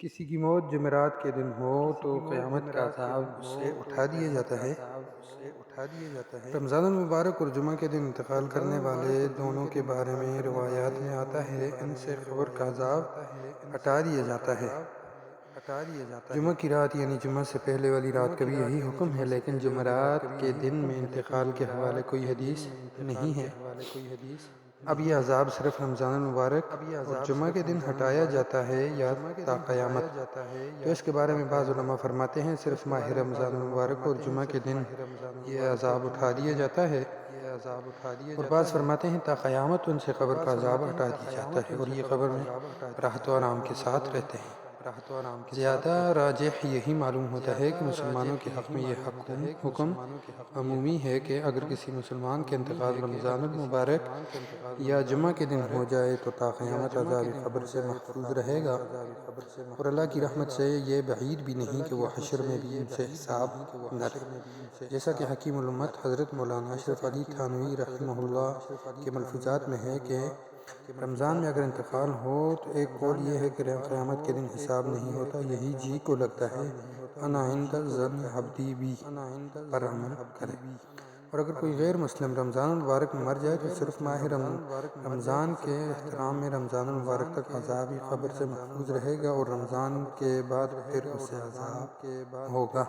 کسی کی موت جمعرات کے دن ہو تو قیامت کا عذاب اس سے اٹھا دیا جاتا ہے۔ رمضان المبارک اور جمعہ کے دن انتقال کرنے والے دونوں کے بارے میں روایات میں آتا ہے ان سے قبر کا عذاب ہٹا دیا جاتا ہے۔ جمعہ کی رات یعنی جمعہ سے پہلے والی رات کا بھی یہی حکم ہے، لیکن جمعرات کے دن میں انتقال کے حوالے کوئی حدیث نہیں ہے۔ اب یہ عذاب صرف رمضان المبارک اور جمعہ کے دن ہٹایا جاتا ہے یا تا قیامت؟ تو اس کے بارے میں بعض علماء فرماتے ہیں صرف ماہ رمضان المبارک اور جمعہ کے دن یہ عذاب اٹھا دیا جاتا ہے، اور بعض فرماتے ہیں تا قیامت ان سے قبر کا عذاب ہٹا دیا جاتا ہے اور یہ قبر میں راحت و آرام کے ساتھ رہتے ہیں۔ زیادہ راجح یہی معلوم ہوتا ہے کہ مسلمانوں کے حق میں یہ حکم عمومی ہے کہ اگر کسی مسلمان کے انتقال رمضان المبارک یا جمعہ کے دن ہو جائے تو تا قیامت عذاب قبر سے محفوظ رہے گا، اور اللہ کی رحمت سے یہ بعید بھی نہیں کہ وہ حشر میں بھی ان سے حساب نہ لے۔ جیسا کہ حکیم الامت حضرت مولانا اشرف علی تھانوی رحمہ اللہ کے ملفوظات میں ہے کہ رمضان میں اگر انتقال ہو تو ایک قول یہ ہے کہ قیامت کے دن حساب نہیں ہوتا، یہی جی کو لگتا ہے انا عند ظن عبدی بی پر عمل کرے۔ اور اگر کوئی غیر مسلم رمضان المبارک میں مر جائے تو صرف ماہ رمضان کے احترام میں رمضان المبارک تک عذاب قبر سے محفوظ رہے گا، اور رمضان کے بعد پھر اسے عذاب ہوگا۔